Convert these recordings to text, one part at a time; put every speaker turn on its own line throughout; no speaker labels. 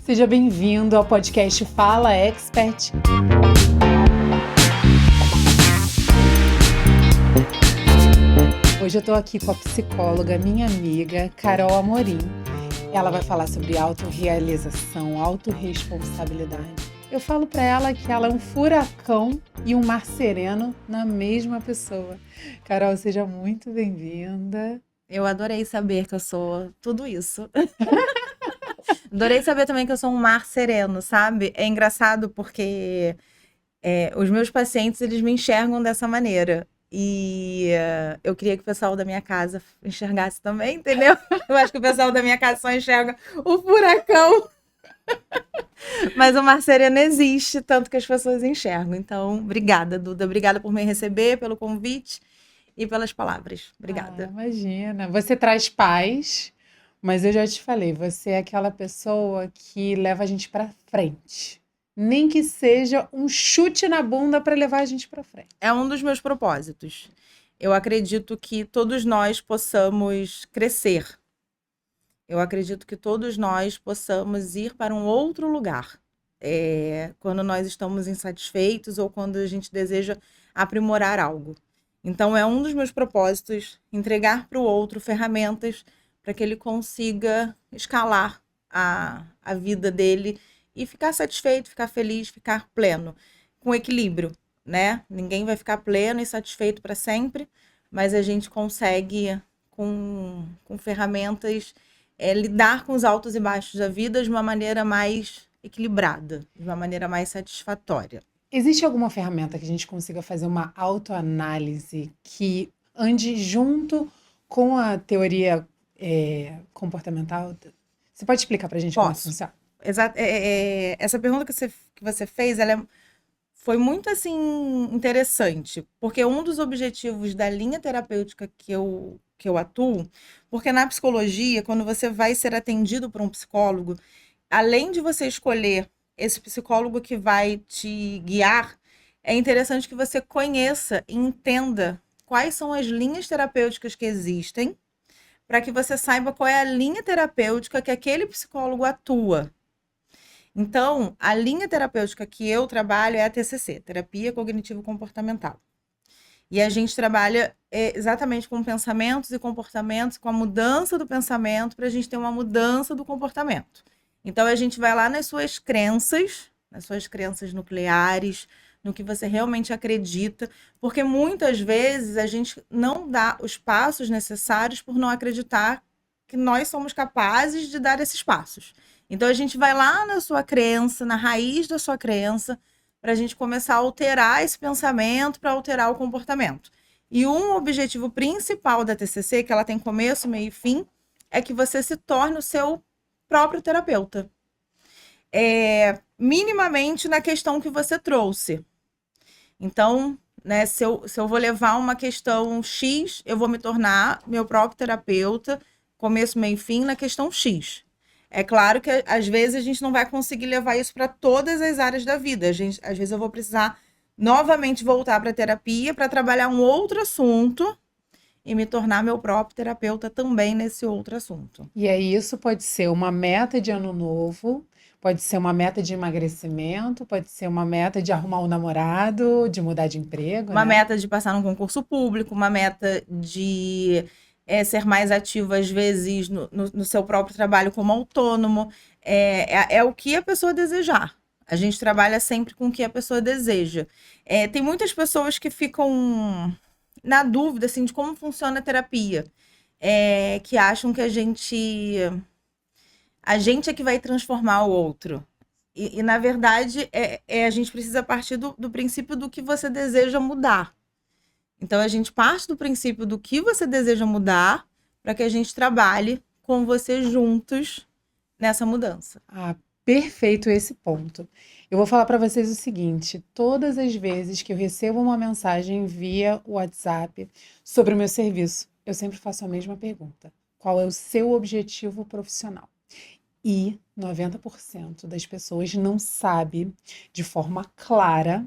Seja bem-vindo ao podcast Fala Expert. Hoje eu tô aqui com a psicóloga, minha amiga, Carol Amorim. Ela vai falar sobre autorrealização, autorresponsabilidade. Eu falo pra ela que ela é um furacão e um mar sereno na mesma pessoa. Carol, seja muito bem-vinda.
Eu adorei saber que eu sou tudo isso. Adorei saber também que eu sou um mar sereno, sabe? É engraçado porque os meus pacientes, eles me enxergam dessa maneira. E eu queria que o pessoal da minha casa enxergasse também, entendeu? Eu acho que o pessoal da minha casa só enxerga o furacão. Mas o mar sereno existe, tanto que as pessoas enxergam. Então, obrigada, Duda. Obrigada por me receber, pelo convite e pelas palavras. Obrigada.
Imagina. Você traz paz, mas eu já te falei, você é aquela pessoa que leva a gente pra frente. Nem que seja um chute na bunda para levar a gente para frente.
É um dos meus propósitos. Eu acredito que todos nós possamos crescer. Eu acredito que todos nós possamos ir para um outro lugar. Quando nós estamos insatisfeitos ou quando a gente deseja aprimorar algo. Então, é um dos meus propósitos entregar para o outro ferramentas para que ele consiga escalar a vida dele e ficar satisfeito, ficar feliz, ficar pleno, com equilíbrio, né? Ninguém vai ficar pleno e satisfeito para sempre, mas a gente consegue, com ferramentas, lidar com os altos e baixos da vida de uma maneira mais equilibrada, de uma maneira mais satisfatória.
Existe alguma ferramenta que a gente consiga fazer uma autoanálise que ande junto com a teoria comportamental? Você pode explicar para a gente como funciona?
Essa pergunta que você fez, foi muito assim interessante, porque um dos objetivos da linha terapêutica que eu atuo, porque na psicologia, quando você vai ser atendido por um psicólogo, além de você escolher esse psicólogo que vai te guiar, é interessante que você conheça e entenda quais são as linhas terapêuticas que existem, para que você saiba qual é a linha terapêutica que aquele psicólogo atua. Então, a linha terapêutica que eu trabalho é a TCC, Terapia Cognitivo-Comportamental. E a gente trabalha exatamente com pensamentos e comportamentos, com a mudança do pensamento para a gente ter uma mudança do comportamento. Então, a gente vai lá nas suas crenças nucleares, no que você realmente acredita, porque muitas vezes a gente não dá os passos necessários por não acreditar que nós somos capazes de dar esses passos. Então, a gente vai lá na sua crença, na raiz da sua crença, para a gente começar a alterar esse pensamento, para alterar o comportamento. E um objetivo principal da TCC, que ela tem começo, meio e fim, é que você se torne o seu próprio terapeuta. Minimamente na questão que você trouxe. Então, né, se eu vou levar uma questão X, eu vou me tornar meu próprio terapeuta, começo, meio e fim, na questão X. É claro que, às vezes, a gente não vai conseguir levar isso para todas as áreas da vida. Às vezes, eu vou precisar novamente voltar para a terapia para trabalhar um outro assunto e me tornar meu próprio terapeuta também nesse outro assunto.
E aí, isso pode ser uma meta de ano novo, pode ser uma meta de emagrecimento, pode ser uma meta de arrumar um namorado, de mudar de emprego,
Uma
né?
meta de passar num concurso público, uma meta de ser mais ativo, às vezes, no seu próprio trabalho como autônomo. É o que a pessoa desejar. A gente trabalha sempre com o que a pessoa deseja. Tem muitas pessoas que ficam na dúvida assim, de como funciona a terapia. Que acham que a gente é que vai transformar o outro. E na verdade, a gente precisa partir do princípio do que você deseja mudar. Então, a gente parte do princípio do que você deseja mudar para que a gente trabalhe com você juntos nessa mudança.
Perfeito esse ponto. Eu vou falar para vocês o seguinte: todas as vezes que eu recebo uma mensagem via WhatsApp sobre o meu serviço, eu sempre faço a mesma pergunta: qual é o seu objetivo profissional? E 90% das pessoas não sabe de forma clara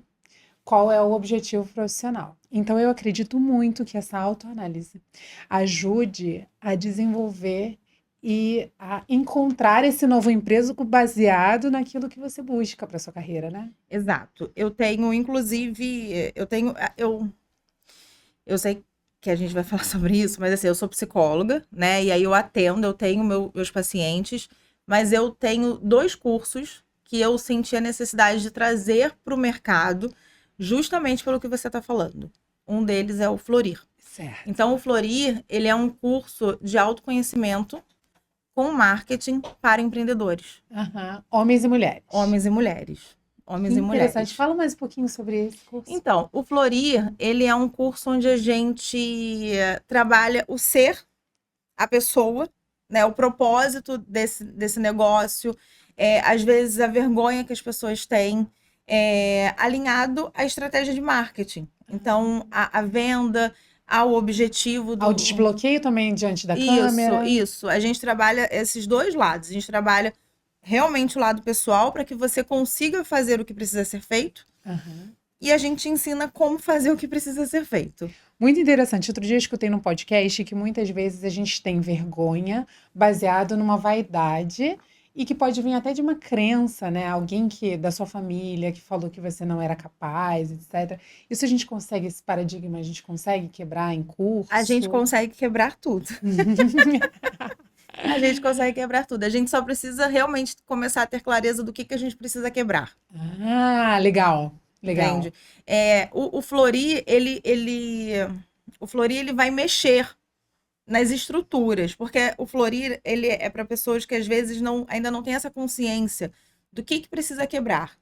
qual é o objetivo profissional. Então, eu acredito muito que essa autoanálise ajude a desenvolver e a encontrar esse novo emprego baseado naquilo que você busca para sua carreira, né?
Exato. Eu tenho, inclusive, eu sei que a gente vai falar sobre isso, mas assim, eu sou psicóloga, né? E aí eu atendo, eu tenho meus pacientes, mas eu tenho 2 cursos que eu senti a necessidade de trazer para o mercado, justamente pelo que você está falando. Um deles é o Florir.
Certo.
Então, o Florir, ele é um curso de autoconhecimento com marketing para empreendedores,
Aham. Homens e mulheres.
homens e mulheres.
Que
Homens e
interessante.
mulheres.
Fala mais um pouquinho sobre esse curso.
Então, o Florir, ele é um curso onde a gente trabalha o ser, a pessoa, né, o propósito desse negócio, às vezes a vergonha que as pessoas têm, alinhado à estratégia de marketing. Então, a venda, ao objetivo
Ao
do.
desbloqueio também diante da
Isso,
câmera.
isso. A gente trabalha esses 2 lados. A gente trabalha realmente o lado pessoal para que você consiga fazer o que precisa ser feito.
Aham.
E a gente ensina como fazer o que precisa ser feito.
Muito interessante. Outro dia eu escutei num podcast que muitas vezes a gente tem vergonha baseado numa vaidade e que pode vir até de uma crença, né? Alguém que da sua família que falou que você não era capaz, etc. Isso a gente consegue, esse paradigma, a gente consegue quebrar em
A gente
curso.
consegue quebrar tudo. A gente consegue quebrar tudo. A gente só precisa realmente começar a ter clareza do que a gente precisa quebrar.
Ah, legal, legal.
Entende? O Flori, o Flori, ele vai mexer nas estruturas, porque o Florir, ele é para pessoas que às vezes ainda não têm essa consciência do que precisa quebrar.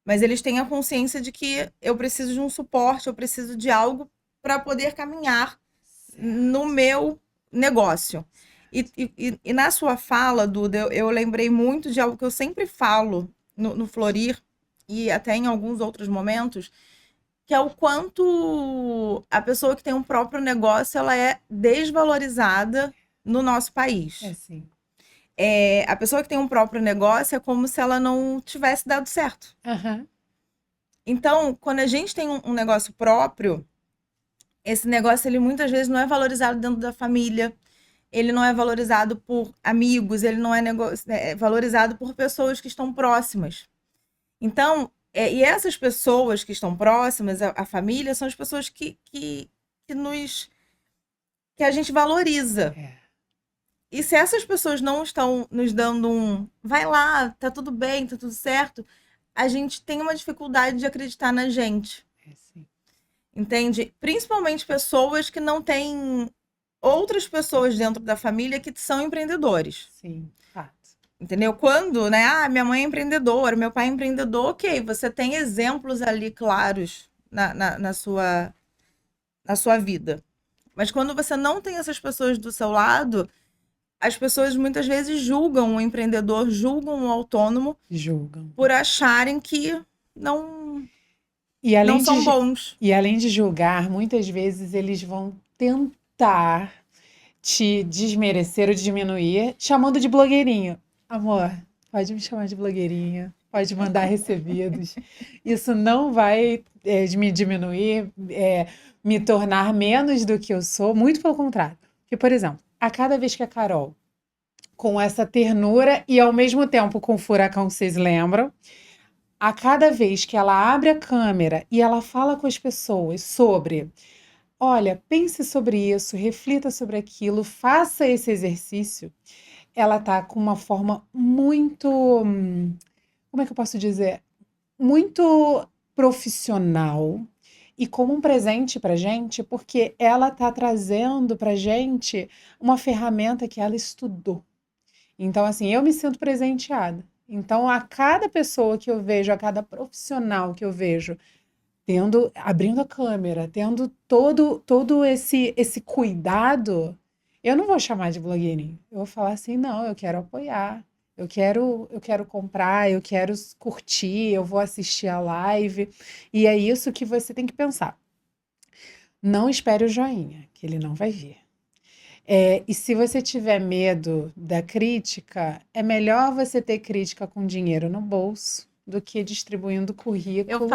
Mas eles têm a consciência de que eu preciso de um suporte, eu preciso de algo para poder caminhar no meu negócio. E na sua fala, Duda, eu lembrei muito de algo que eu sempre falo no Florir e até em alguns outros momentos, que é o quanto a pessoa que tem um próprio negócio, ela é desvalorizada no nosso país.
É sim.
A pessoa que tem um próprio negócio é como se ela não tivesse dado certo.
Aham.
Então, quando a gente tem um negócio próprio, esse negócio, ele muitas vezes não é valorizado dentro da família, ele não é valorizado por amigos, ele não é valorizado por pessoas que estão próximas. Então, e essas pessoas que estão próximas, a família, são as pessoas que a gente valoriza.
É.
E se essas pessoas não estão nos dando vai lá, tá tudo bem, tá tudo certo, a gente tem uma dificuldade de acreditar na gente.
É sim.
Entende? Principalmente pessoas que não têm outras pessoas dentro da família que são empreendedores.
Sim, fato.
Entendeu? Quando, né? Ah, minha mãe é empreendedora, meu pai é empreendedor, ok, você tem exemplos ali claros na sua vida. Mas quando você não tem essas pessoas do seu lado, as pessoas muitas vezes julgam o empreendedor, julgam o autônomo
Julgam.
por acharem que não,
E além
não são
de,
bons.
e além de julgar, muitas vezes eles vão tentar te desmerecer ou diminuir, chamando de blogueirinho. Amor, pode me chamar de blogueirinha, pode mandar recebidos. Isso não vai me diminuir, me tornar menos do que eu sou, muito pelo contrário. Porque, por exemplo, a cada vez que a Carol, com essa ternura e ao mesmo tempo com o furacão, vocês lembram? A cada vez que ela abre a câmera e ela fala com as pessoas sobre, olha, pense sobre isso, reflita sobre aquilo, faça esse exercício, ela tá com uma forma muito, como é que eu posso dizer? Muito profissional e como um presente pra gente, porque ela tá trazendo pra gente uma ferramenta que ela estudou. Então, assim, eu me sinto presenteada. Então, a cada pessoa que eu vejo, a cada profissional que eu vejo, abrindo a câmera, tendo todo esse cuidado, eu não vou chamar de blogueirinho. Eu vou falar assim, não, eu quero apoiar. Eu quero comprar, eu quero curtir, eu vou assistir a live. E é isso que você tem que pensar. Não espere o joinha, que ele não vai vir. E se você tiver medo da crítica, é melhor você ter crítica com dinheiro no bolso do que distribuindo currículo.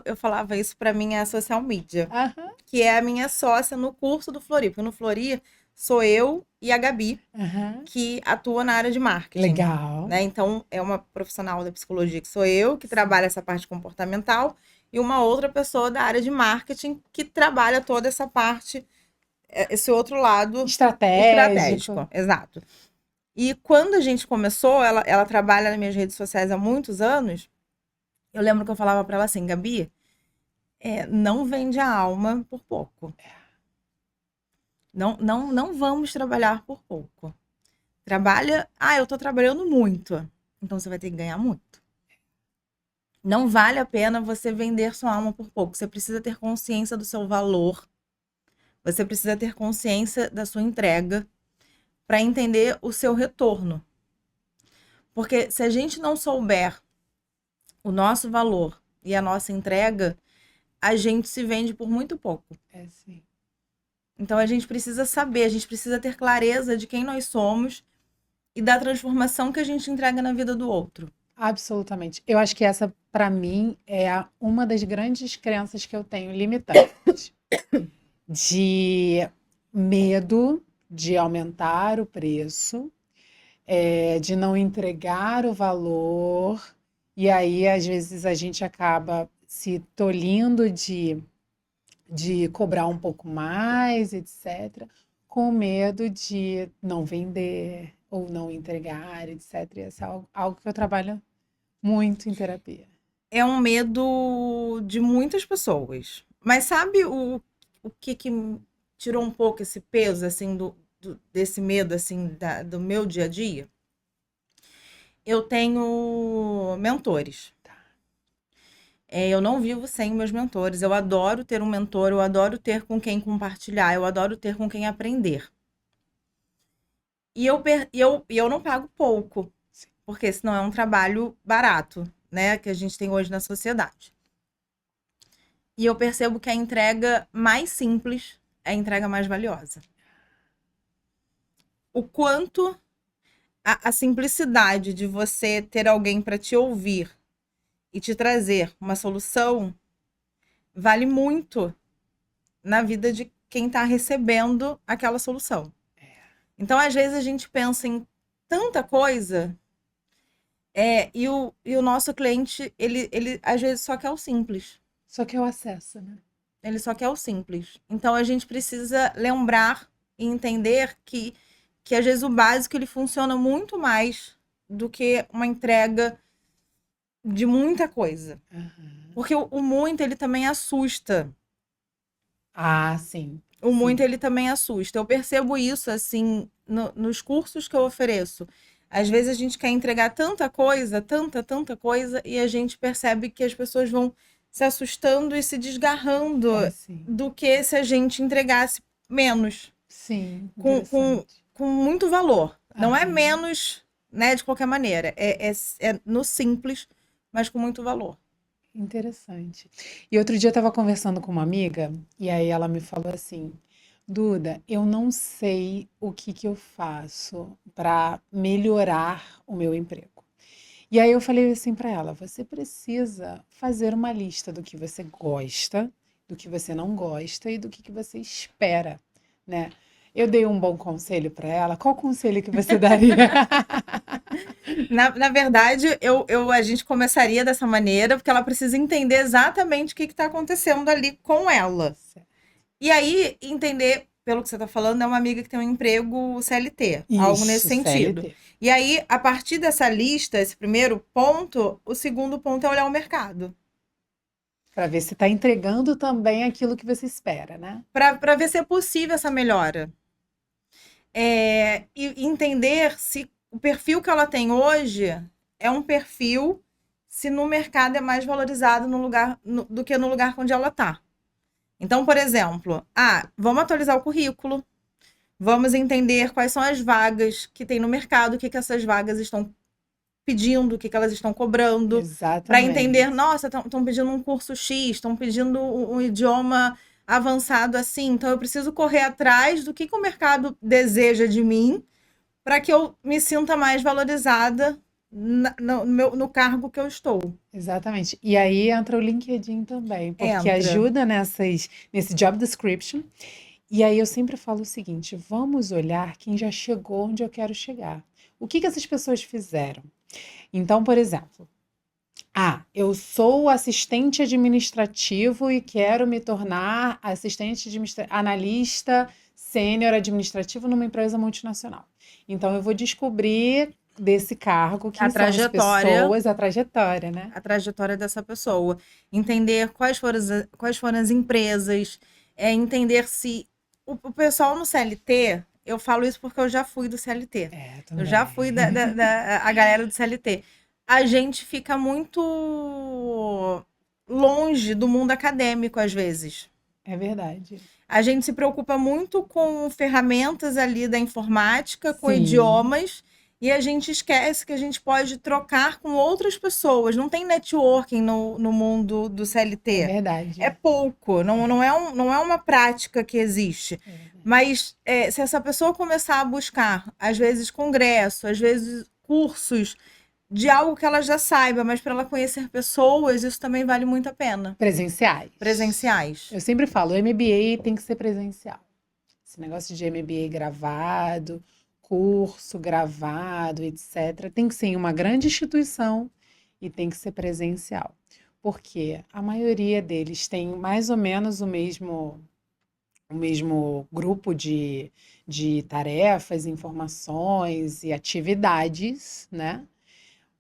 Eu falava isso para minha social media,
Aham.
que é a minha sócia no curso do Flori. Porque no Flori sou eu e a Gabi,
Aham.
que atua na área de marketing.
Legal.
Né? Então, é uma profissional da psicologia que sou eu, que trabalha essa parte comportamental, e uma outra pessoa da área de marketing que trabalha toda essa parte, esse outro lado
Estratégico.
estratégico. Exato. E quando a gente começou, ela trabalha nas minhas redes sociais há muitos anos, eu lembro que eu falava para ela assim, Gabi, não vende a alma por pouco. Não vamos trabalhar por pouco. Trabalha, eu tô trabalhando muito. Então você vai ter que ganhar muito. Não vale a pena você vender sua alma por pouco. Você precisa ter consciência do seu valor. Você precisa ter consciência da sua entrega para entender o seu retorno. Porque se a gente não souber o nosso valor e a nossa entrega, a gente se vende por muito pouco.
Sim.
Então a gente precisa saber, a gente precisa ter clareza de quem nós somos e da transformação que a gente entrega na vida do outro.
Absolutamente. Eu acho que essa, para mim, é uma das grandes crenças que eu tenho limitantes. De medo de aumentar o preço, de não entregar o valor, e aí, às vezes, a gente acaba se tolhindo de cobrar um pouco mais, etc., com medo de não vender ou não entregar, etc. Isso é algo que eu trabalho muito em terapia.
É um medo de muitas pessoas. Mas sabe o que tirou um pouco esse peso, assim, desse medo, assim, do meu dia a dia? Eu tenho mentores. Eu não vivo sem meus mentores. Eu adoro ter um mentor, eu adoro ter com quem compartilhar, eu adoro ter com quem aprender. E eu não pago pouco, porque senão é um trabalho barato, né, que a gente tem hoje na sociedade. E eu percebo que a entrega mais simples é a entrega mais valiosa. O quanto a simplicidade de você ter alguém para te ouvir e te trazer uma solução vale muito na vida de quem está recebendo aquela solução. Então, às vezes, a gente pensa em tanta coisa e o nosso cliente, ele às vezes só quer o simples.
Só que é o acesso, né?
Ele só quer o simples. Então, a gente precisa lembrar e entender que às vezes o básico ele funciona muito mais do que uma entrega de muita coisa.
Uhum.
Porque o muito, ele também assusta.
Ah, sim.
O muito, ele também assusta. Eu percebo isso, assim, nos cursos que eu ofereço. Às vezes a gente quer entregar tanta coisa, tanta coisa, e a gente percebe que as pessoas vão se assustando e se desgarrando do que se a gente entregasse menos.
Sim,
com muito valor. Não é
Aham.
menos, né, de qualquer maneira. É no simples, mas com muito valor.
Interessante. E outro dia eu estava conversando com uma amiga, e aí ela me falou assim: Duda, eu não sei o que eu faço para melhorar o meu emprego. E aí eu falei assim para ela: você precisa fazer uma lista do que você gosta, do que você não gosta e do que você espera, né? Eu dei um bom conselho para ela. Qual conselho que você daria?
Na verdade, a gente começaria dessa maneira, porque ela precisa entender exatamente o que está acontecendo ali com ela. E aí, entender, pelo que você está falando, é uma amiga que tem um emprego CLT, algo nesse sentido.
CLT.
E aí, a partir dessa lista, esse primeiro ponto, o segundo ponto é olhar o mercado.
Para ver se está entregando também aquilo que você espera, né?
Para ver se é possível essa melhora. E entender se o perfil que ela tem hoje é um perfil se no mercado é mais valorizado do que no lugar onde ela está. Então, por exemplo, vamos atualizar o currículo, vamos entender quais são as vagas que tem no mercado, o que essas vagas estão pedindo, o que elas estão cobrando. Para entender, nossa, estão pedindo um curso X, estão pedindo um idioma avançado assim, então eu preciso correr atrás do que o mercado deseja de mim para que eu me sinta mais valorizada no cargo que eu estou.
Exatamente. E aí entra o LinkedIn também, porque ajuda nesse job description E aí eu sempre falo o seguinte: vamos olhar quem já chegou onde eu quero chegar. O que que essas pessoas fizeram? Então, por exemplo, eu sou assistente administrativo e quero me tornar analista sênior administrativo numa empresa multinacional. Então, eu vou descobrir desse cargo
A
quem são as
trajetória,
pessoas, a trajetória, né?
a trajetória dessa pessoa. Entender quais foram as empresas, entender se o pessoal no CLT, eu falo isso porque eu já fui do CLT.
É,
Eu já
também.
fui a galera do CLT. A gente fica muito longe do mundo acadêmico, às vezes.
É verdade.
A gente se preocupa muito com ferramentas ali da informática, com
Sim,
idiomas, e a gente esquece que a gente pode trocar com outras pessoas. Não tem networking no mundo do
é
CLT. É
verdade.
pouco, não é uma prática que existe.
É verdade.
Mas se essa pessoa começar a buscar, às vezes, congresso, às vezes, cursos de algo que ela já saiba, mas para ela conhecer pessoas, isso também vale muito a pena.
Presenciais.
Presenciais.
Eu sempre falo, o MBA tem que ser presencial. Esse negócio de MBA gravado, curso gravado, etc., tem que ser em uma grande instituição e tem que ser presencial. Porque a maioria deles tem mais ou menos o mesmo grupo de tarefas, informações e atividades, né?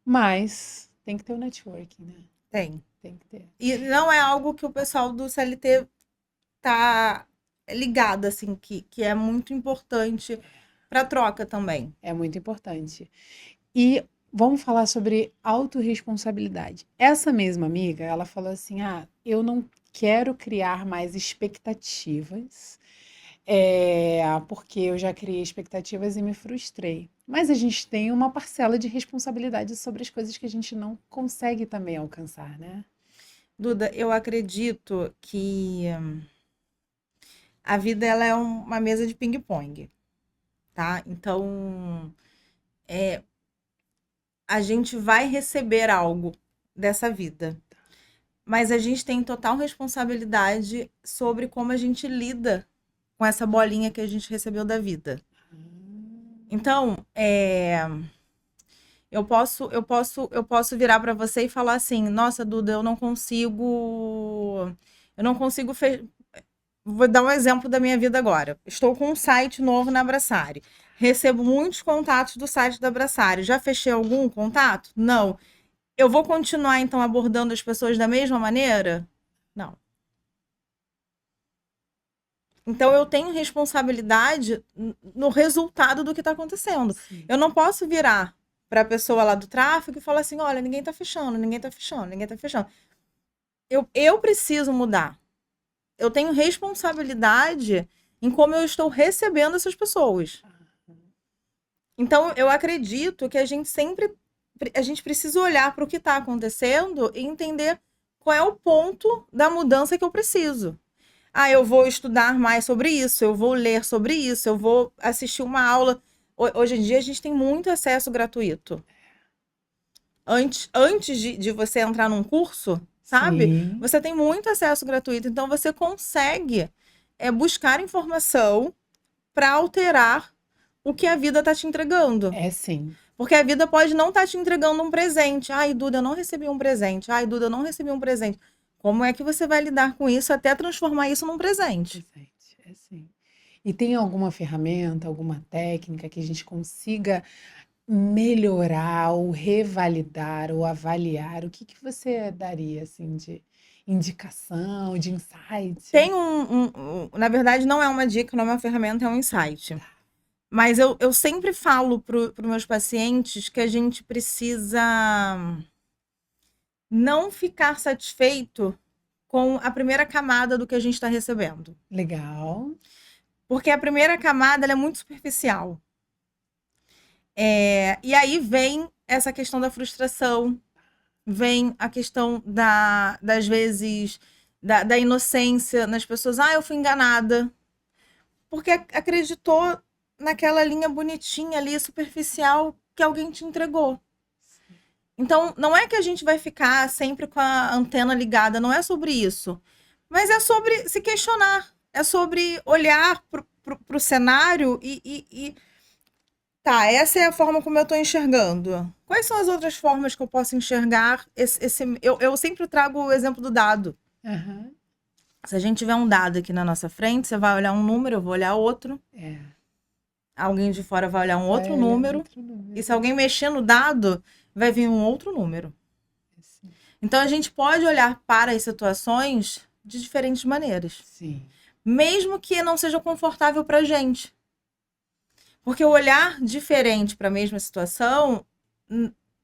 Mas tem que ter o networking, né?
Tem.
Tem que ter.
E não é algo que o pessoal do CLT tá ligado, assim, que é muito importante para troca também.
É muito importante. E vamos falar sobre autorresponsabilidade. Essa mesma amiga, ela falou assim: eu não quero criar mais expectativas, porque eu já criei expectativas e me frustrei. Mas a gente tem uma parcela de responsabilidade sobre as coisas que a gente não consegue também alcançar, né?
Duda, eu acredito que a vida ela é uma mesa de ping-pong, tá? Então, a gente vai receber algo dessa vida, mas a gente tem total responsabilidade sobre como a gente lida com essa bolinha que a gente recebeu da vida. Então, eu posso virar para você e falar assim: "Nossa, Duda, eu não consigo Vou dar um exemplo da minha vida agora. Estou com um site novo na Abraçare. Recebo muitos contatos do site da Abraçare. Já fechei algum contato? Não. Eu vou continuar então abordando as pessoas da mesma maneira? Não. Então eu tenho responsabilidade no resultado do que está acontecendo.
Sim.
Eu não posso virar para a pessoa lá do tráfego e falar assim: olha, ninguém está fechando, ninguém está fechando, ninguém está fechando. Eu preciso mudar. Eu tenho responsabilidade em como eu estou recebendo essas pessoas. Então eu acredito que a gente precisa olhar para o que está acontecendo e entender qual é o ponto da mudança que eu preciso. Eu vou estudar mais sobre isso, eu vou ler sobre isso, eu vou assistir uma aula. Hoje em dia a gente tem muito acesso gratuito. Antes de você entrar num curso, sabe?
Sim,
Você tem muito acesso gratuito, então você consegue buscar informação para alterar o que a vida está te entregando.
é sim.
Porque a vida pode não estar te entregando um presente. Ai, Duda, eu não recebi um presente. Ai, Duda, eu não recebi um presente. Como é que você vai lidar com isso até transformar isso num presente?
Presente, é sim. E tem alguma ferramenta, alguma técnica que a gente consiga melhorar ou revalidar ou avaliar? O que que você daria assim de indicação, de insight?
Tem na verdade, não é uma dica, não é uma ferramenta, é um insight. Mas eu sempre falo para os meus pacientes que a gente precisa não ficar satisfeito com a primeira camada do que a gente está recebendo.
Legal.
Porque a primeira camada ela é muito superficial. E aí vem essa questão da frustração, vem a questão das vezes, da inocência nas pessoas. Eu fui enganada. Porque acreditou naquela linha bonitinha ali, superficial, que alguém te entregou. Então, não é que a gente vai ficar sempre com a antena ligada, não é sobre isso. Mas é sobre se questionar. É sobre olhar pro cenário tá, essa é a forma como eu estou enxergando. Quais são as outras formas que eu posso enxergar eu sempre trago o exemplo do dado.
Aham.
Se a gente tiver um dado aqui na nossa frente, você vai olhar um número, eu vou olhar outro.
É.
Alguém de fora vai olhar um
Vai
outro
olhar
número.
outro número.
E se alguém mexer no dado, vai vir um outro número.
Assim.
Então a gente pode olhar para as situações de diferentes maneiras.
Sim.
Mesmo que não seja confortável para a gente. Porque o olhar diferente para a mesma situação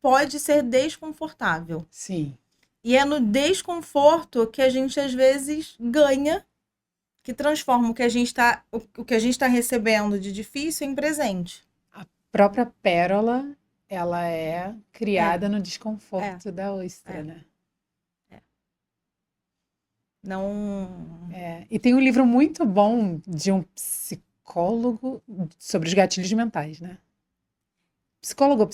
pode ser desconfortável.
Sim.
E é no desconforto que a gente às vezes ganha, que transforma o que a gente está recebendo de difícil em presente.
A própria pérola, ela é criada no
É,
desconforto da ostra,
é.
né?
Não.
É. E tem um livro muito bom de um psicólogo sobre os gatilhos mentais, né? Psicólogo ou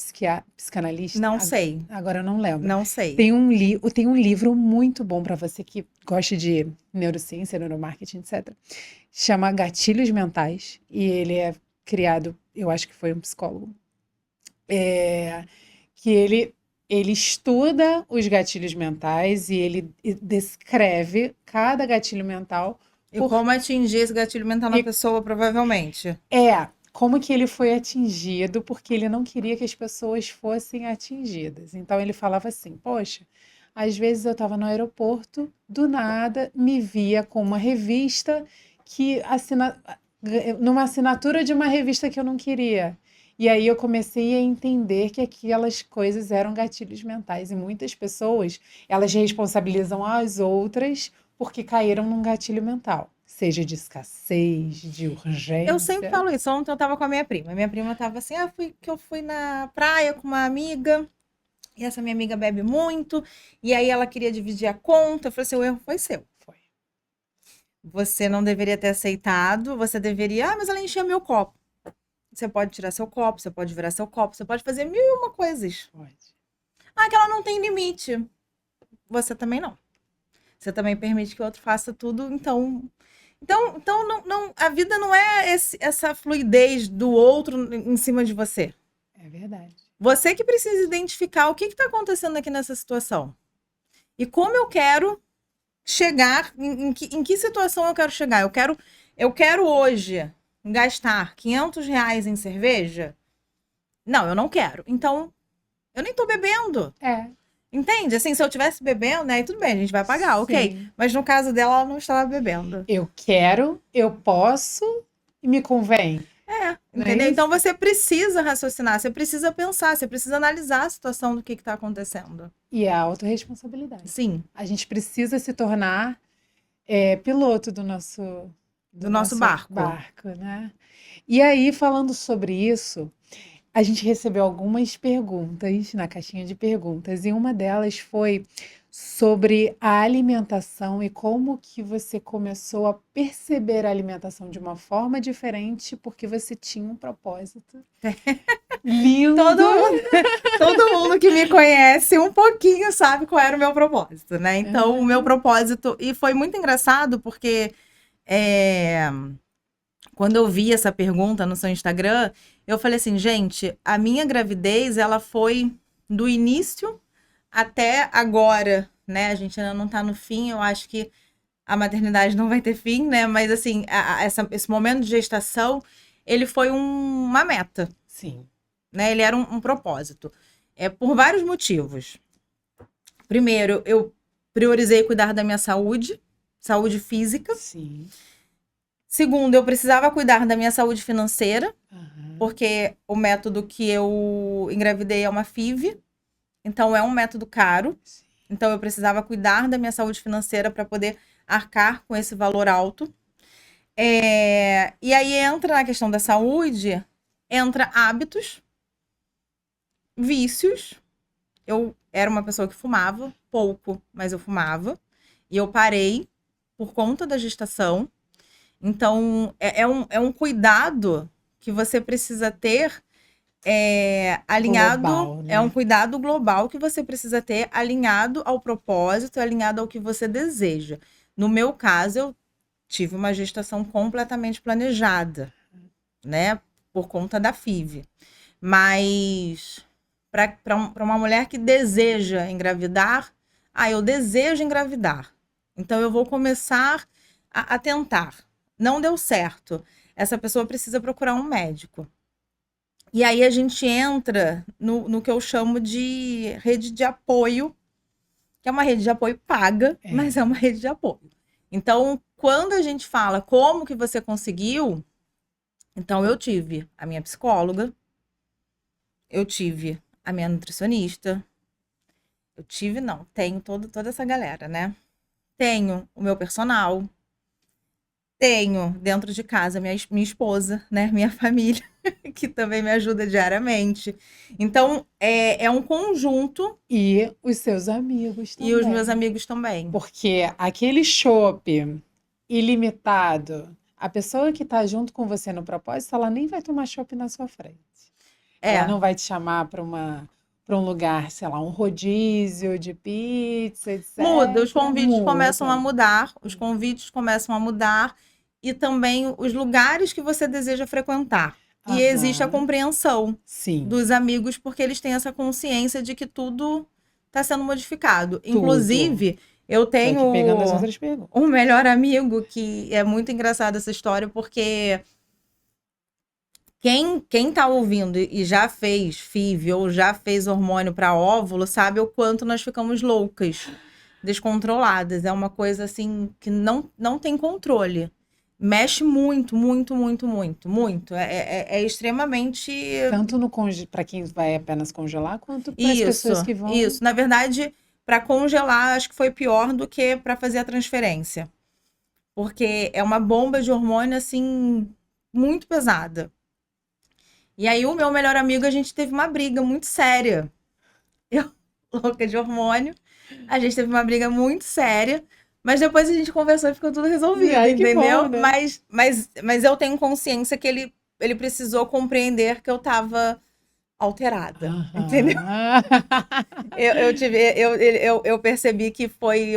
psicanalista?
Não sei.
Agora eu não lembro.
Não sei.
Tem um livro muito bom para você que gosta de neurociência, neuromarketing, etc. Chama Gatilhos Mentais. E ele é criado, eu acho que foi um psicólogo. Que ele estuda os gatilhos mentais e ele descreve cada gatilho mental.
E como atingir esse gatilho mental na
E
pessoa, provavelmente.
como que ele foi atingido, porque ele não queria que as pessoas fossem atingidas. Então ele falava assim: poxa, às vezes eu estava no aeroporto, do nada me via com uma revista numa assinatura de uma revista que eu não queria. E aí eu comecei a entender que aquelas coisas eram gatilhos mentais e muitas pessoas, elas responsabilizam as outras porque caíram num gatilho mental, seja de escassez, de
Eu sempre
urgência.
falo isso. Ontem eu tava com a minha prima. Minha prima tava assim, eu fui na praia com uma amiga, e essa minha amiga bebe muito, e aí ela queria dividir a conta. Eu falei assim, o erro foi seu.
Foi.
Você não deveria ter aceitado, você deveria, mas ela encheu meu copo. Você pode tirar seu copo, você pode virar seu copo, você pode fazer mil e uma coisas.
Pode.
Ah, que ela não tem limite. Você também não. Você também permite que o outro faça tudo, então a vida não é essa fluidez do outro em cima de você.
É verdade.
Você que precisa identificar o que está acontecendo aqui nessa situação. E como eu quero chegar, em que situação eu quero chegar. Eu quero hoje gastar R$ 500 em cerveja? Não, eu não quero. Então, eu nem tô bebendo.
É,
Entende? Assim, se eu tivesse bebendo, né, tudo bem, a gente vai pagar, ok.
sim.
Mas no caso dela, ela não estava bebendo.
Eu quero, eu posso e me convém. Não é
Entendeu?
isso?
Então você precisa raciocinar, você precisa pensar, você precisa analisar a situação do que está acontecendo.
E a autorresponsabilidade.
Sim,
A gente precisa se tornar piloto
do nosso barco.
né? E aí, falando sobre isso, a gente recebeu algumas perguntas na caixinha de perguntas, e uma delas foi sobre a alimentação e como que você começou a perceber a alimentação de uma forma diferente porque você tinha um propósito. Lindo!
Todo mundo que me conhece um pouquinho sabe qual era o meu propósito, né? Então, o meu propósito. E foi muito engraçado porque quando eu vi essa pergunta no seu Instagram, eu falei assim, gente, a minha gravidez, ela foi do início até agora, né? A gente ainda não tá no fim, eu acho que a maternidade não vai ter fim, né? Mas assim, esse momento de gestação, ele foi uma meta,
Sim.
né? Ele era um propósito. Por vários motivos. Primeiro, eu priorizei cuidar da minha saúde física.
Sim.
Segundo, eu precisava cuidar da minha saúde financeira,
Aham.
porque o método que eu engravidei é uma FIV, então é um método caro.
Sim.
Então eu precisava cuidar da minha saúde financeira para poder arcar com esse valor alto. E aí entra na questão da saúde, entra hábitos, vícios. Eu era uma pessoa que fumava, pouco, mas eu fumava. E eu parei por conta da gestação. Então, é um cuidado que você precisa ter alinhado.
Global, né?
É um cuidado global que você precisa ter alinhado ao propósito, alinhado ao que você deseja. No meu caso, tive uma gestação completamente planejada, né? Por conta da FIV. Mas para uma mulher que deseja engravidar, eu desejo engravidar. Então eu vou começar a tentar. Não deu certo. Essa pessoa precisa procurar um médico. E aí a gente entra no que eu chamo de rede de apoio, que é uma rede de apoio paga, mas é uma rede de apoio. Então, quando a gente fala como que você conseguiu, então eu tive a minha psicóloga, eu tive a minha nutricionista, tenho toda essa galera, né? Tenho o meu personal, tenho dentro de casa minha esposa, né? Minha família, que também me ajuda diariamente. Então, é um conjunto.
E os seus amigos
E os meus
também.
amigos também.
Porque aquele chopp ilimitado, a pessoa que está junto com você no propósito, ela nem vai tomar chopp na sua frente. Ela não vai te chamar para um lugar, sei lá, um rodízio de pizza, etc.
Muda, os convites
Muda.
começam a mudar, os convites começam a mudar e também os lugares que você deseja frequentar. E existe a compreensão dos amigos, porque eles têm essa consciência de que tudo está sendo modificado.
Tudo.
Inclusive, eu tenho um melhor amigo que é muito engraçada essa história, porque quem tá ouvindo e já fez FIV ou já fez hormônio para óvulo sabe o quanto nós ficamos loucas, descontroladas. É uma coisa assim que não tem controle. Mexe muito, muito, muito, muito, muito. É extremamente.
Tanto para quem vai apenas congelar, quanto para as pessoas que vão.
Isso. Na verdade, para congelar, acho que foi pior do que para fazer a transferência. Porque é uma bomba de hormônio, assim, muito pesada. E aí, o meu melhor amigo, a gente teve uma briga muito séria. Eu, louca de hormônio, a gente teve uma briga muito séria. Mas depois a gente conversou e ficou tudo resolvido, entendeu?
Bom, né?
Mas eu tenho consciência que ele precisou compreender que eu tava alterada, entendeu? Eu percebi que foi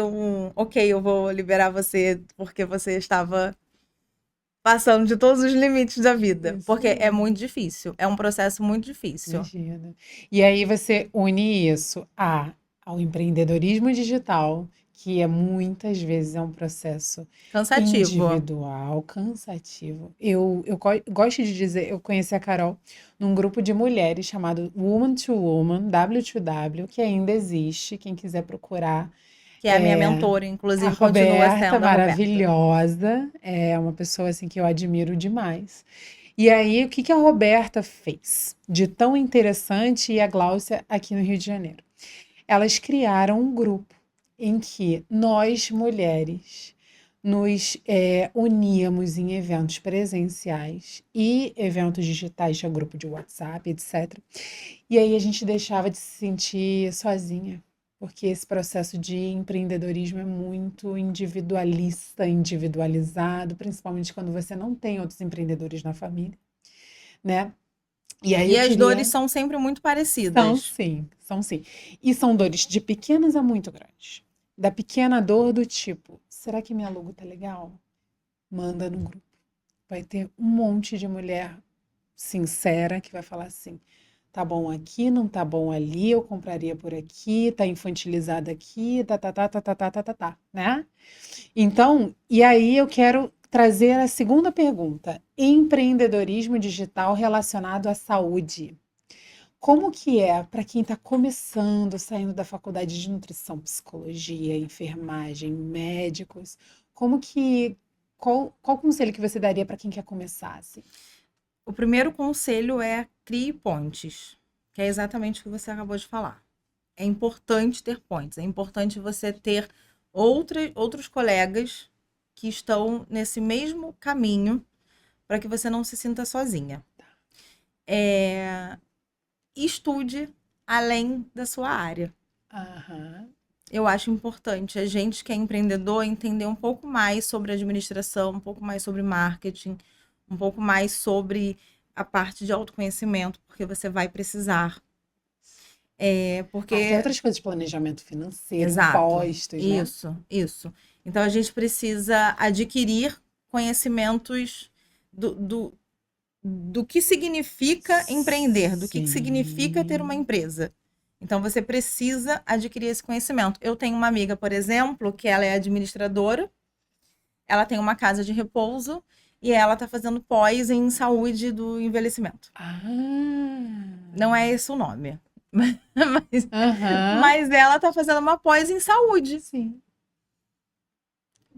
ok, eu vou liberar você porque você estava passando de todos os limites da vida. Isso. Porque é muito difícil, é um processo muito difícil.
Imagina. E aí você une isso ao empreendedorismo digital, que muitas vezes é um processo
cansativo.
Individual, cansativo. Eu gosto de dizer, eu conheci a Carol num grupo de mulheres chamado Woman to Woman, W2W, que ainda existe, quem quiser procurar.
Que é a minha mentora, inclusive,
a
continua
Roberta,
sendo a
maravilhosa, é uma pessoa assim que eu admiro demais. E aí, o que a Roberta fez de tão interessante e a Gláucia aqui no Rio de Janeiro? Elas criaram um grupo em que nós, mulheres, nos uníamos em eventos presenciais e eventos digitais, tinha grupo de WhatsApp, etc. E aí a gente deixava de se sentir sozinha, porque esse processo de empreendedorismo é muito individualista, individualizado, principalmente quando você não tem outros empreendedores na família, né?
E aí as dores são sempre muito parecidas.
São sim. E são dores de pequenas a muito grandes. Da pequena dor do tipo, será que minha logo tá legal? Manda no grupo. Vai ter um monte de mulher sincera que vai falar assim, tá bom aqui, não tá bom ali, eu compraria por aqui, tá infantilizado aqui, né? Então, e aí eu quero trazer a segunda pergunta, empreendedorismo digital relacionado à saúde. Como que é para quem está começando, saindo da faculdade de nutrição, psicologia, enfermagem, médicos? Qual conselho que você daria para quem quer começar? Assim?
O primeiro conselho é crie pontes, que é exatamente o que você acabou de falar. É importante ter pontes, é importante você ter outros colegas que estão nesse mesmo caminho para que você não se sinta sozinha. Estude além da sua área. Eu acho importante a gente que é empreendedor entender um pouco mais sobre administração, um pouco mais sobre marketing, um pouco mais sobre a parte de autoconhecimento, porque você vai precisar.
Tem outras coisas de planejamento financeiro, impostos, né?
Isso. Então, a gente precisa adquirir conhecimentos do que significa empreender, do que significa ter uma empresa. Então, você precisa adquirir esse conhecimento. Eu tenho uma amiga, por exemplo, que ela é administradora, ela tem uma casa de repouso e ela está fazendo pós em saúde do envelhecimento. Não é esse o nome. Mas ela está fazendo uma pós em saúde.
Sim.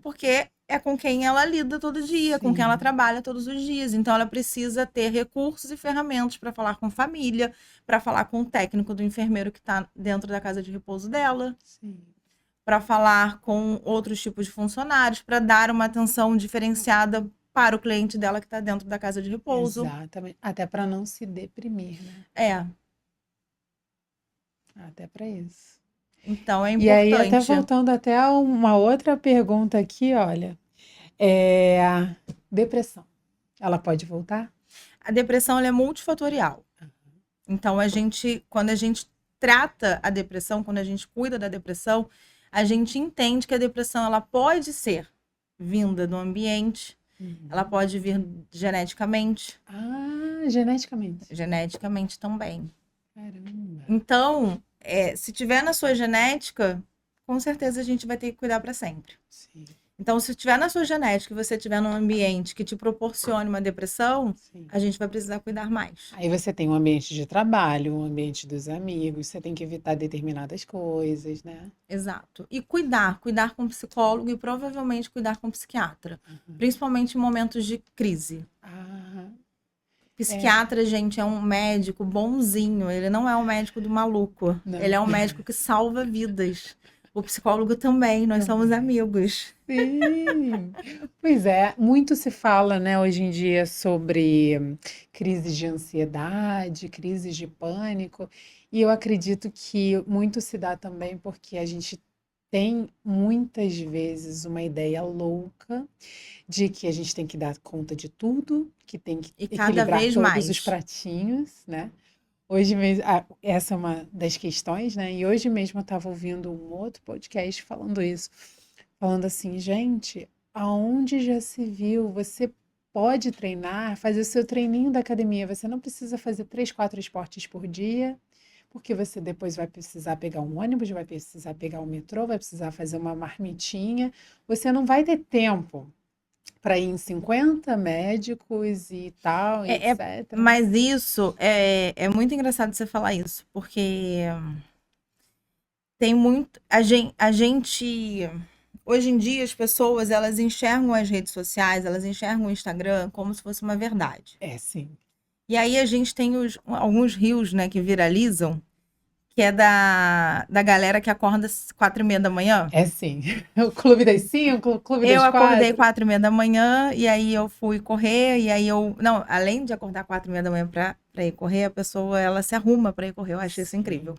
Porque é com quem ela lida todo dia, com quem ela trabalha todos os dias. Então, ela precisa ter recursos e ferramentas para falar com família, para falar com o técnico do enfermeiro que está dentro da casa de repouso dela, para falar com outros tipos de funcionários, para dar uma atenção diferenciada para o cliente dela que está dentro da casa de repouso.
Exatamente. Até para não se deprimir, né?
É.
Até para isso.
Então, é importante.
E aí, até voltando até a uma outra pergunta aqui, olha. Depressão. Ela pode voltar?
A depressão, ela é multifatorial. Então, quando a gente trata a depressão, quando a gente cuida da depressão, a gente entende que a depressão, ela pode ser vinda do ambiente, ela pode vir geneticamente.
Geneticamente.
Geneticamente também.
Caramba.
Então, se tiver na sua genética, com certeza a gente vai ter que cuidar para sempre.
Sim.
Então, se tiver na sua genética e você tiver num ambiente que te proporcione uma depressão, a gente vai precisar cuidar mais.
Aí você tem um ambiente de trabalho, um ambiente dos amigos, você tem que evitar determinadas coisas, né?
Exato. E cuidar com psicólogo e provavelmente cuidar com psiquiatra. Principalmente em momentos de crise. Psiquiatra, gente, é um médico bonzinho. Ele não é um médico do maluco.
Não.
Ele é um médico que salva vidas. O psicólogo também, nós somos amigos.
Sim. Pois é, muito se fala, né, hoje em dia sobre crises de ansiedade, crises de pânico, e eu acredito que muito se dá também porque a gente tem muitas vezes uma ideia louca de que a gente tem que dar conta de tudo, que tem que equilibrar todos os pratinhos, né? Hoje mesmo, essa é uma das questões, né? E hoje mesmo eu estava ouvindo um outro podcast falando isso. Falando assim, gente, aonde já se viu? Você pode treinar, fazer o seu treininho da academia. Você não precisa fazer 3, 4 esportes por dia, porque você depois vai precisar pegar um ônibus, vai precisar pegar um metrô, vai precisar fazer uma marmitinha. Você não vai ter tempo para ir em 50 médicos e tal, etc.
Mas isso é muito engraçado você falar isso, porque tem muito. A gente. Hoje em dia, as pessoas, elas enxergam as redes sociais, elas enxergam o Instagram como se fosse uma verdade.
Sim.
E aí a gente tem alguns reels, né, que viralizam, que é da galera que acorda às 4h30 da manhã.
Sim. O Clube das 5, o Clube das 4.
Eu acordei 4h30 da manhã, e aí eu fui correr, e aí Não, além de acordar 4h30 da manhã pra ir correr, a pessoa, ela se arruma pra ir correr. Eu achei isso incrível.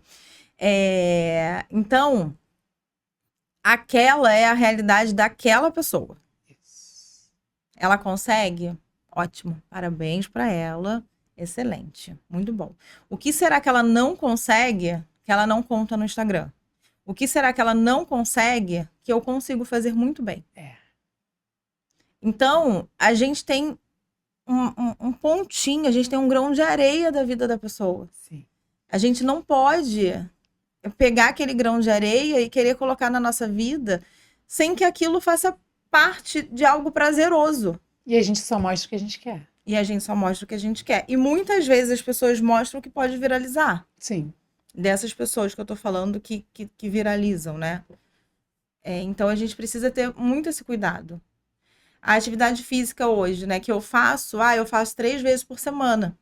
Então, aquela é a realidade daquela pessoa. Ela consegue? Ótimo. Parabéns pra ela. Excelente. Muito bom. O que será que ela não consegue que ela não conta no Instagram? O que será que ela não consegue que eu consigo fazer muito bem? Então, a gente tem um pontinho, a gente tem um grão de areia da vida da pessoa.
Sim.
A gente não pode pegar aquele grão de areia e querer colocar na nossa vida sem que aquilo faça parte de algo prazeroso.
E a gente só mostra o que a gente quer.
E a gente só mostra o que a gente quer. E muitas vezes as pessoas mostram o que pode viralizar.
Sim.
Dessas pessoas que eu tô falando que viralizam, né? Então, a gente precisa ter muito esse cuidado. A atividade física hoje, né, que eu faço 3 vezes por semana.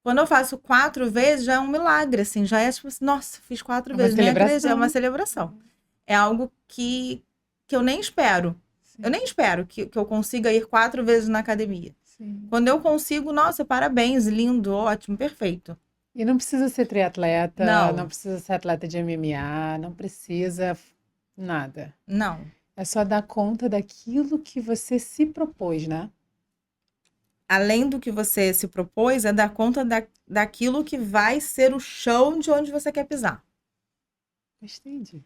Quando eu faço 4 vezes, já é um milagre, assim. Já é tipo assim, nossa, fiz 4 vezes. Nem 3, é uma celebração. É algo que eu nem espero. Sim. Eu nem espero que eu consiga ir 4 vezes na academia.
Sim.
Quando eu consigo, nossa, parabéns, lindo, ótimo, perfeito.
E não precisa ser triatleta, não precisa ser atleta de MMA, não precisa nada.
Não.
É só dar conta daquilo que você se propôs, né?
Além do que você se propôs, é dar conta daquilo que vai ser o chão de onde você quer pisar.
Gostei disso.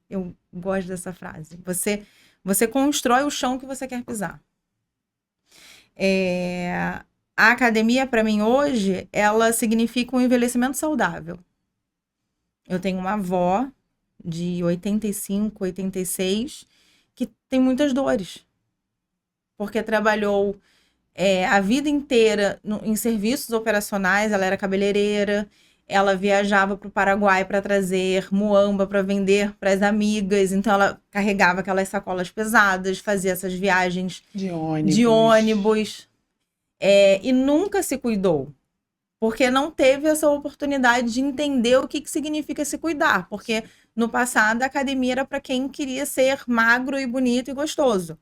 Eu gosto dessa frase. Você constrói o chão que você quer pisar. A academia, para mim, hoje, ela significa um envelhecimento saudável. Eu tenho uma avó de 85, 86, que tem muitas dores. Porque trabalhou a vida inteira em serviços operacionais, ela era cabeleireira, ela viajava para o Paraguai para trazer muamba para vender para as amigas, então ela carregava aquelas sacolas pesadas, fazia essas viagens
De
de
ônibus.
ônibus, e nunca se cuidou, porque não teve essa oportunidade de entender o que significa se cuidar, porque no passado a academia era para quem queria ser magro e bonito e gostoso.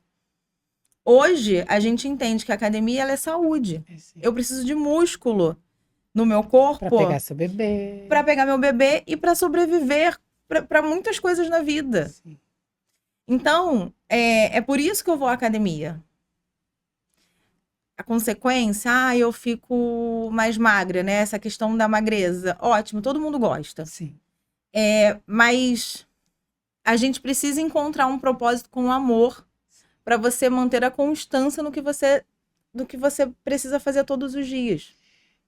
Hoje, a gente entende que a academia ela é saúde.
Sim.
Eu preciso de músculo no meu corpo.
Para pegar seu bebê.
Para pegar meu bebê e para sobreviver para muitas coisas na vida.
Sim.
Então, é por isso que eu vou à academia. A consequência, eu fico mais magra, né? Essa questão da magreza. Ótimo, todo mundo gosta.
Sim.
Mas a gente precisa encontrar um propósito com amor para você manter a constância do que você precisa fazer todos os dias.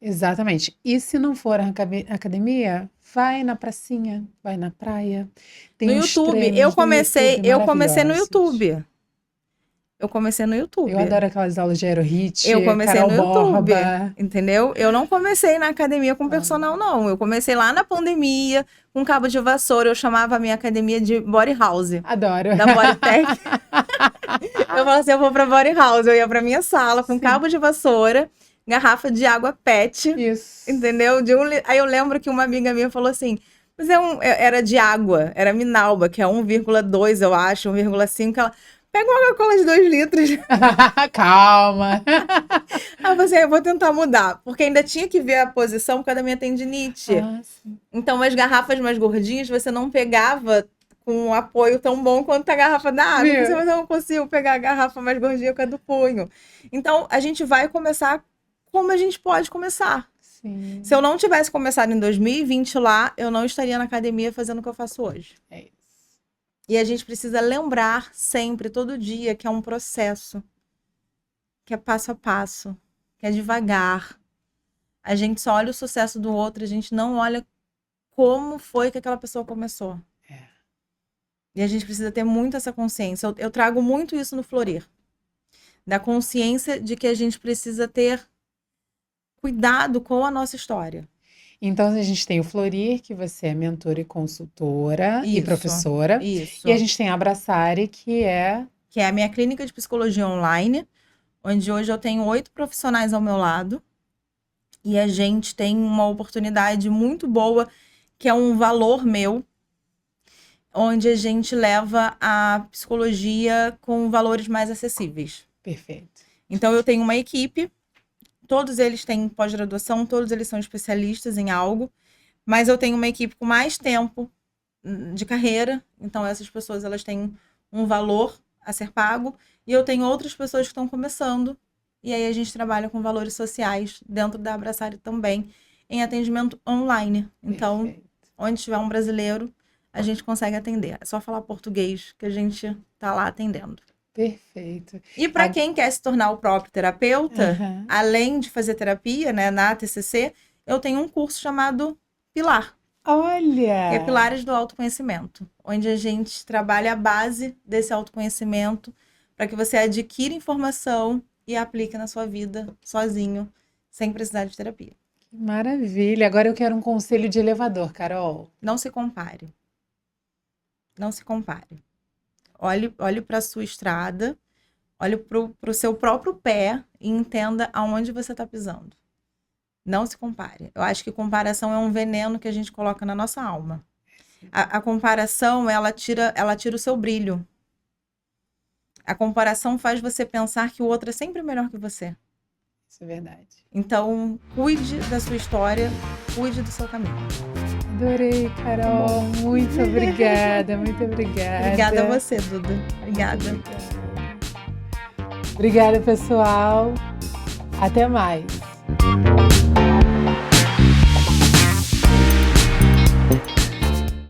Exatamente. E se não for a academia, vai na pracinha, vai na praia. Tem
No
uns
YouTube,
treinos
eu
no
comecei no
maravilhosos.
YouTube. Eu comecei no YouTube.
Eu adoro aquelas aulas de aerohit,
Eu comecei
Carol
no YouTube,
Borba.
entendeu? Eu não comecei na academia com personal, não. Eu comecei lá na pandemia, com cabo de vassoura. Eu chamava a minha academia de Body House.
Adoro.
Da Bodytech. Eu falava assim, eu vou pra Body House. Eu ia pra minha sala com cabo de vassoura, garrafa de água PET.
Isso.
Entendeu? Aí eu lembro que uma amiga minha falou assim, mas era de água, era Minalba, que é 1,2, eu acho, 1,5. Ela, pega uma Coca-Cola de 2 litros.
Calma.
Aí eu falei assim, eu vou tentar mudar, porque ainda tinha que ver a posição por causa da minha tendinite.
Sim.
Então, as garrafas mais gordinhas, você não pegava com um apoio tão bom quanto a garrafa da água. Mas eu não consigo pegar a garrafa mais gordinha com a do punho. Então, a gente vai começar como a gente pode começar.
Sim.
Se eu não tivesse começado em 2020 lá, eu não estaria na academia fazendo o que eu faço hoje.
É isso.
E a gente precisa lembrar sempre, todo dia, que é um processo. Que é passo a passo. Que é devagar. A gente só olha o sucesso do outro, a gente não olha como foi que aquela pessoa começou. E a gente precisa ter muito essa consciência. Eu trago muito isso no Florir. Da consciência de que a gente precisa ter cuidado com a nossa história.
Então, a gente tem o Florir, que você é mentora e consultora e
Isso,
professora.
Isso.
E a gente tem a Abraçare, que é
a minha clínica de psicologia online, onde hoje eu tenho 8 profissionais ao meu lado. E a gente tem uma oportunidade muito boa, que é um valor meu, onde a gente leva a psicologia com valores mais acessíveis.
Perfeito.
Então, eu tenho uma equipe, todos eles têm pós-graduação, todos eles são especialistas em algo, mas eu tenho uma equipe com mais tempo de carreira, então essas pessoas elas têm um valor a ser pago, e eu tenho outras pessoas que estão começando, e aí a gente trabalha com valores sociais dentro da Abraçare também, em atendimento online. Então,
Perfeito.
Onde tiver um brasileiro, a gente consegue atender. É só falar português que a gente tá lá atendendo.
Perfeito.
E para quem quer se tornar o próprio terapeuta,
Uhum.
além de fazer terapia, né, na TCC, eu tenho um curso chamado Pilar,
Olha!
que é Pilares do Autoconhecimento, onde a gente trabalha a base desse autoconhecimento para que você adquira informação e aplique na sua vida sozinho, sem precisar de terapia.
Maravilha. Agora eu quero um conselho de elevador, Carol.
Não se compare. Não se compare. Olhe para a sua estrada, olhe para o seu próprio pé e entenda aonde você está pisando. Não se compare. Eu acho que comparação é um veneno que a gente coloca na nossa alma. A comparação, ela tira o seu brilho. A comparação faz você pensar que o outro é sempre melhor que você.
Isso é verdade.
Então, cuide da sua história, cuide do seu caminho.
Adorei, Carol. Muito obrigada, muito obrigada.
Obrigada a você, Duda. Obrigada.
Obrigada, pessoal. Até mais.